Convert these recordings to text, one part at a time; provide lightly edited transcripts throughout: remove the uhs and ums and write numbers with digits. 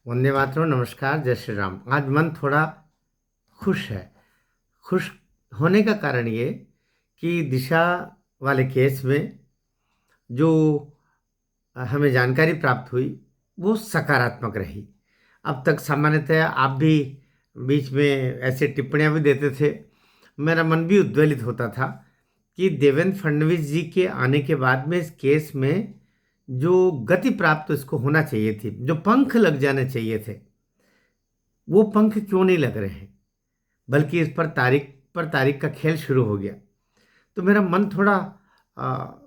वंदे मातरम। नमस्कार, जय श्री राम। आज मन थोड़ा खुश है। खुश होने का कारण ये कि दिशा वाले केस में जो हमें जानकारी प्राप्त हुई वो सकारात्मक रही। अब तक सामान्यतः आप भी बीच में ऐसे टिप्पणियां भी देते थे। मेरा मन भी उद्वेलित होता था कि देवेंद्र फडणवीस जी के आने के बाद में इस केस में जो गति प्राप्त इसको होना चाहिए थी, जो पंख लग जाने चाहिए थे, वो पंख क्यों नहीं लग रहे हैं, बल्कि इस पर तारीख का खेल शुरू हो गया। तो मेरा मन अ,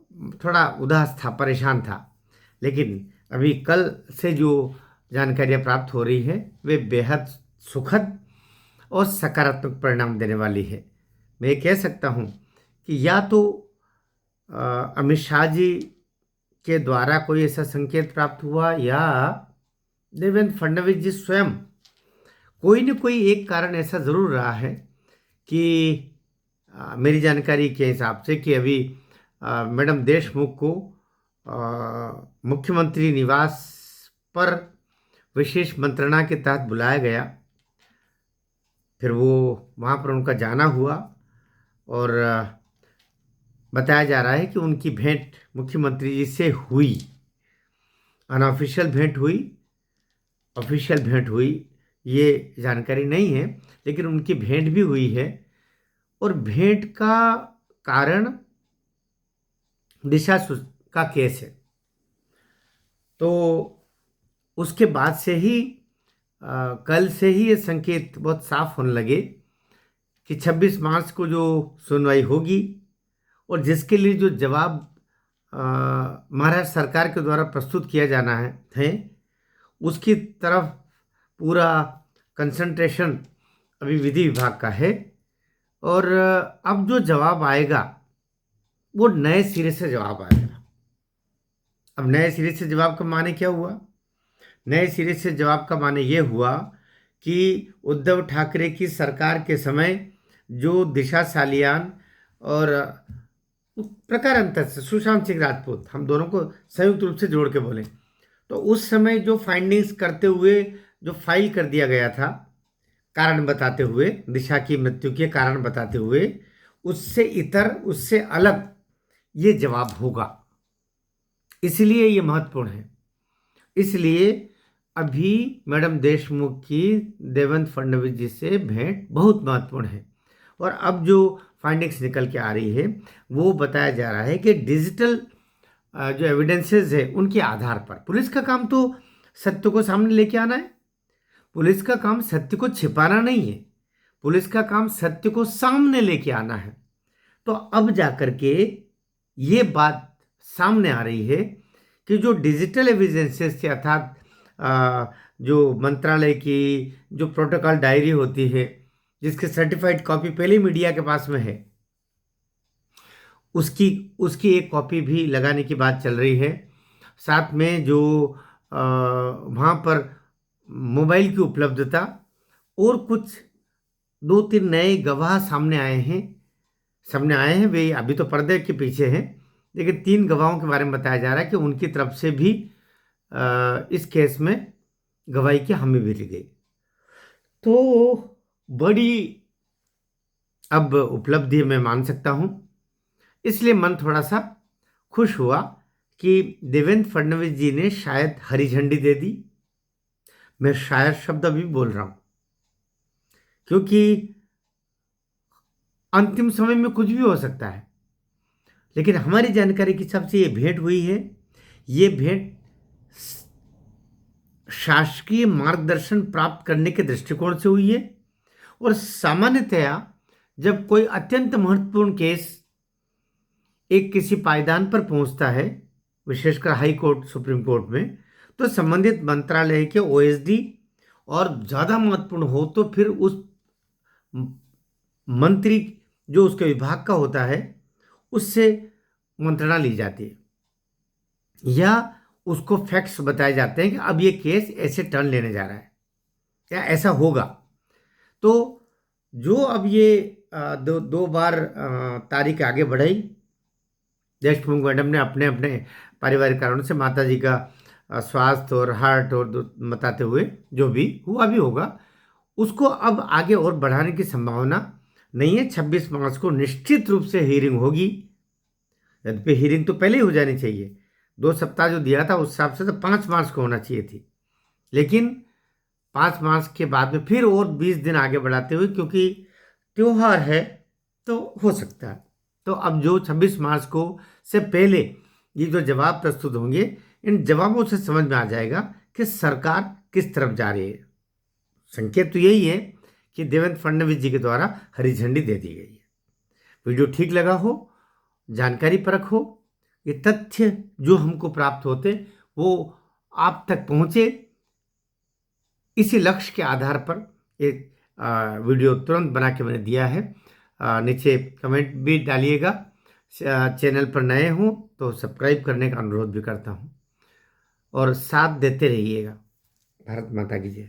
थोड़ा उदास था, परेशान था। लेकिन अभी कल से जो जानकारियां प्राप्त हो रही है वे बेहद सुखद और सकारात्मक परिणाम देने वाली है। मैं ये कह सकता हूँ कि या तो अमित शाह जी के द्वारा कोई ऐसा संकेत प्राप्त हुआ, या देवेंद्र फडणवीस जी स्वयं कोई न कोई एक कारण ऐसा जरूर रहा है कि मेरी जानकारी के हिसाब से कि अभी मैडम देशमुख को मुख्यमंत्री निवास पर विशेष मंत्रणा के तहत बुलाया गया। फिर वो वहाँ पर उनका जाना हुआ और बताया जा रहा है कि उनकी भेंट मुख्यमंत्री जी से हुई। अनऑफिशियल भेंट हुई, ऑफिशियल भेंट हुई ये जानकारी नहीं है, लेकिन उनकी भेंट भी हुई है। और भेंट का कारण दिशा का केस है। तो उसके बाद से ही कल से ही ये संकेत बहुत साफ होने लगे कि 26 मार्च को जो सुनवाई होगी और जिसके लिए जो जवाब महाराष्ट्र सरकार के द्वारा प्रस्तुत किया जाना है उसकी तरफ पूरा कंसंट्रेशन अभी विधि विभाग का है। और अब जो जवाब आएगा वो नए सिरे से जवाब आएगा। अब नए सिरे से जवाब का माने क्या हुआ? नए सिरे से जवाब का माने ये हुआ कि उद्धव ठाकरे की सरकार के समय जो दिशा सालियान और प्रकार अंतर से सुशांत सिंह राजपूत, हम दोनों को संयुक्त रूप से जोड़ के बोले तो उस समय जो फाइंडिंग्स करते हुए जो फाइल कर दिया गया था, कारण बताते हुए, दिशा की मृत्यु के कारण बताते हुए, उससे इतर, उससे अलग ये जवाब होगा। इसलिए ये महत्वपूर्ण है। इसलिए अभी मैडम देशमुख की देवेंद्र फडणवीस जी से भेंट बहुत महत्वपूर्ण है। और अब जो फाइंडिंग्स निकल के आ रही है वो बताया जा रहा है कि डिजिटल जो एविडेंसेस है उनके आधार पर पुलिस का काम तो सत्य को सामने लेके आना है। पुलिस का काम सत्य को छिपाना नहीं है, पुलिस का काम सत्य को सामने लेके आना है। तो अब जाकर के ये बात सामने आ रही है कि जो डिजिटल एविडेंसेस थे, अर्थात जो मंत्रालय की जो प्रोटोकॉल डायरी होती है जिसकी सर्टिफाइड कॉपी पहले मीडिया के पास में है, उसकी उसकी एक कॉपी भी लगाने की बात चल रही है। साथ में जो वहाँ पर मोबाइल की उपलब्धता और कुछ दो तीन नए गवाह सामने आए हैं। वे अभी तो पर्दे के पीछे हैं, लेकिन तीन गवाहों के बारे में बताया जा रहा है कि उनकी तरफ से भी इस केस में गवाही की हामी भी ली गई। तो बड़ी अब उपलब्धि मैं मान सकता हूँ। इसलिए मन थोड़ा सा खुश हुआ कि देवेंद्र फडणवीस जी ने शायद हरी झंडी दे दी। मैं शायद शब्द अभी बोल रहा हूं क्योंकि अंतिम समय में कुछ भी हो सकता है। लेकिन हमारी जानकारी के हिसाब से ये भेंट हुई है। ये भेंट शासकीय मार्गदर्शन प्राप्त करने के दृष्टिकोण से हुई है। और सामान्यतया जब कोई अत्यंत महत्वपूर्ण केस एक किसी पायदान पर पहुंचता है, विशेषकर हाई कोर्ट, सुप्रीम कोर्ट में, तो संबंधित मंत्रालय के ओएसडी और ज़्यादा महत्वपूर्ण हो तो फिर उस मंत्री जो उसके विभाग का होता है उससे मंत्रणा ली जाती है, या उसको फैक्ट्स बताए जाते हैं कि अब ये केस ऐसे टर्न लेने जा रहा है या ऐसा होगा। तो जो अब ये दो बार तारीख आगे बढ़ाई, देशमुख मैडम ने अपने अपने पारिवारिक कारणों से, माता जी का स्वास्थ्य और हार्ट और बताते हुए जो भी हुआ भी होगा, उसको अब आगे और बढ़ाने की संभावना नहीं है। 26 मार्च को निश्चित रूप से हियरिंग होगी। यद्यपि हियरिंग तो पहले ही हो जानी चाहिए, 2 सप्ताह जो दिया था उस हिसाब से तो 5 मार्च को होना चाहिए थी, लेकिन 5 मार्च के बाद में फिर और 20 दिन आगे बढ़ाते हुए, क्योंकि त्योहार है तो हो सकता है। तो अब जो 26 मार्च को से पहले ये जो जवाब प्रस्तुत होंगे, इन जवाबों से समझ में आ जाएगा कि सरकार किस तरफ जा रही है। संकेत तो यही है कि देवेंद्र फडणवीस जी के द्वारा हरी झंडी दे दी गई है। वीडियो ठीक लगा हो, जानकारी परख हो, ये तथ्य जो हमको प्राप्त होते वो आप तक पहुंचे, इसी लक्ष्य के आधार पर एक वीडियो तुरंत बना के मैंने दिया है। नीचे कमेंट भी डालिएगा। चैनल पर नए हों तो सब्सक्राइब करने का अनुरोध भी करता हूं और साथ देते रहिएगा। भारत माता की जय।